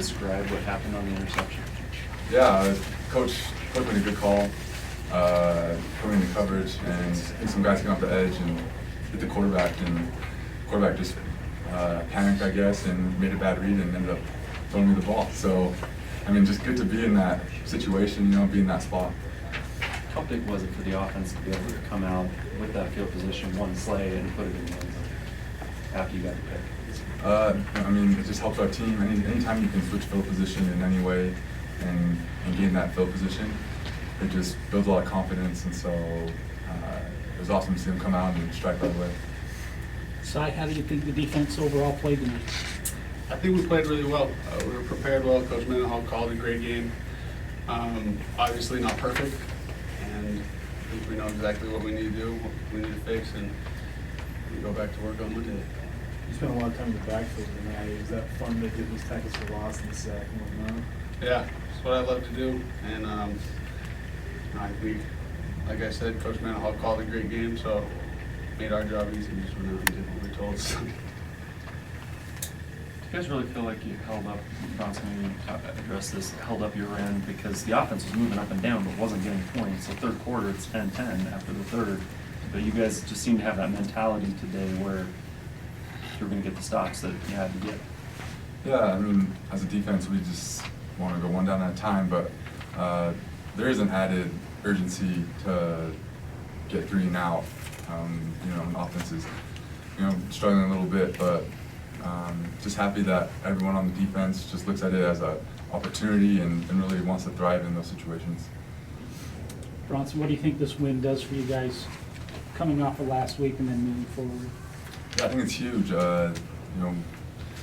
describe what happened on the interception? Yeah, coach made a good call, put me in the coverage, and I think some guys came off the edge and hit the quarterback, and the quarterback just panicked, I guess, and made a bad read and ended up throwing me the ball. So, I mean, just good to be in that situation, be in that spot. How big was it for the offense to be able to come out with that field position, one Sae, and put it in the end zone after you got the pick? I mean, it just helps our team. Anytime you can switch field position in any way and gain that field position, it just builds a lot of confidence. And so it was awesome to see them come out and strike right away. Sae, how do you think the defense overall played tonight? I think we played really well. We were prepared well. Coach Mendenhall called a great game. Obviously not perfect, and I think we know exactly what we need to do, what we need to fix, and we go back to work on Monday. You spent a lot of time in the backfield tonight. Is that fun to get those tackles for loss and the sack and whatnot? Yeah, it's what I love to do, and I think, like I said, Coach Mendenhall called a great game, so made our job easy. We just went out and did what we told us. Do you guys really feel like you held up, Bronson, maybe address this, held up your end because the offense was moving up and down but wasn't getting points? So third quarter, it's 10-10 after the third. But you guys just seem to have that mentality today where you're going to get the stops that you had to get. Yeah, I mean, as a defense, we just want to go one down at a time, but there is an added urgency to get 3 and out. And offenses, struggling a little bit, but just happy that everyone on the defense just looks at it as an opportunity and really wants to thrive in those situations. Bronson, what do you think this win does for you guys coming off of last week and then moving forward? Yeah, I think it's huge.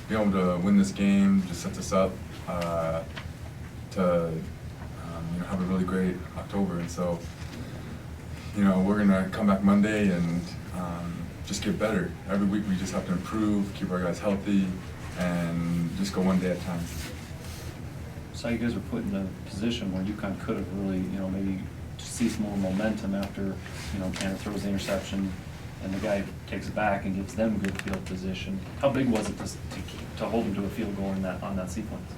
Being able to win this game just sets us up to have a really great October, and so we're gonna come back Monday and just get better. Every week we just have to improve, keep our guys healthy, and just go one day at a time. So you guys were put in a position where UConn could have really, maybe see some more momentum after, Tanner throws the interception and the guy takes it back and gives them good field position. How big was it to hold them to a field goal on that sequence?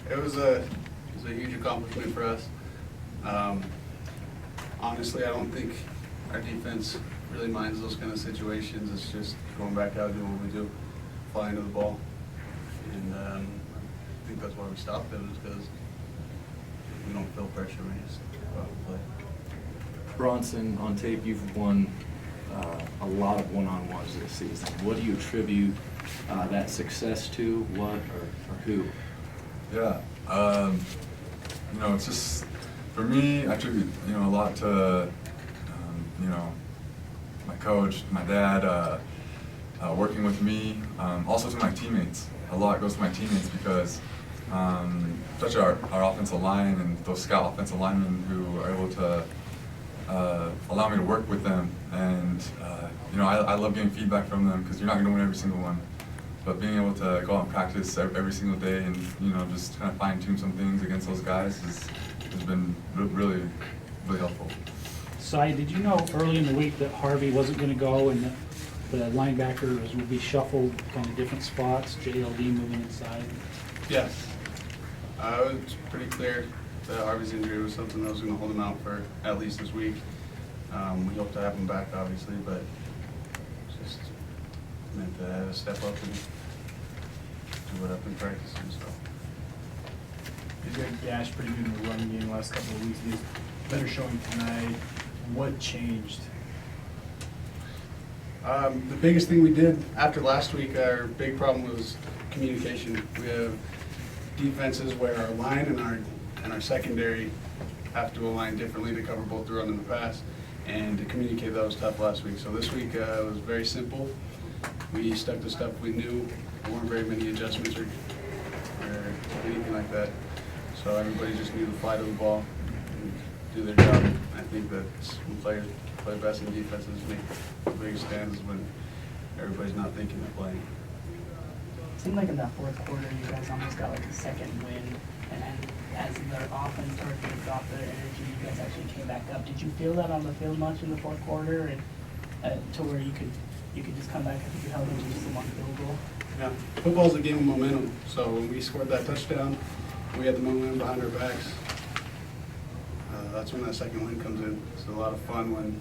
It was a huge accomplishment for us. Honestly, I don't think our defense really minds those kind of situations. It's just going back out, doing what we do, flying to the ball. And I think that's why we stopped them, is because we don't feel pressure when you just go out and play. Bronson, on tape, you've won a lot of one-on-ones this season. What do you attribute that success to? What or who? Yeah, it's just, for me, I attribute, a lot to, my coach, my dad, working with me, also to my teammates. A lot goes to my teammates because, especially our offensive line and those scout offensive linemen who are able to allow me to work with them. And, I love getting feedback from them because you're not going to win every single one. But being able to go out and practice every single day and, just kind of fine-tune some things against those guys has been really, really helpful. Sae, did you know early in the week that Harvey wasn't going to go and that the linebackers would be shuffled kind of different spots, JLD moving inside? Yes. It was pretty clear that Harvey's injury was something that was going to hold him out for at least this week. We hope to have him back, obviously, but just meant to have to step up and do it up in practice and stuff. You got gashed pretty good in the running game last couple of weeks. You better showing tonight. What changed? The biggest thing we did after last week, our big problem was communication. We have defenses where our line and our secondary have to align differently to cover both the run and the pass, and to communicate that was tough last week. So this week was very simple. We stuck to stuff we knew. There weren't very many adjustments or anything like that. So everybody just knew to fly to the ball and do their job. I think that when players play best in defenses, make the biggest stands when everybody's not thinking of playing. It seemed like in that fourth quarter, you guys almost got like a second win, and as the offense started to drop their energy, you guys actually came back up. Did you feel that on the field much in the fourth quarter, and to where you could just come back? I think you held them to just a one field goal. Yeah, football's a game of momentum, so when we scored that touchdown, we had the momentum behind our backs. That's when that second win comes in. It's a lot of fun when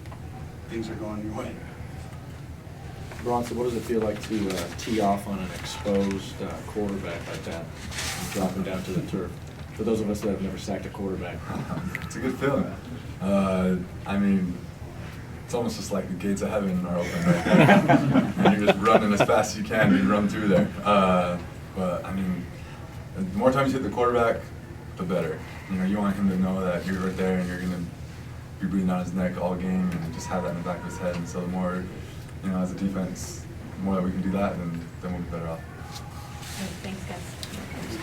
things are going your way. Bronson, what does it feel like to tee off on an exposed quarterback like that, and dropping down to the turf? For those of us that have never sacked a quarterback. It's a good feeling. I mean, it's almost just like the gates of heaven are open right there. And you're just running as fast as you can, you run through there. But I mean, the more times you hit the quarterback, the better. You know, you want him to know that you're right there and you're going to be breathing down his neck all game and just have that in the back of his head. And so the more, you know, as a defense, the more that we can do that, then we'll be better off. Thanks, guys.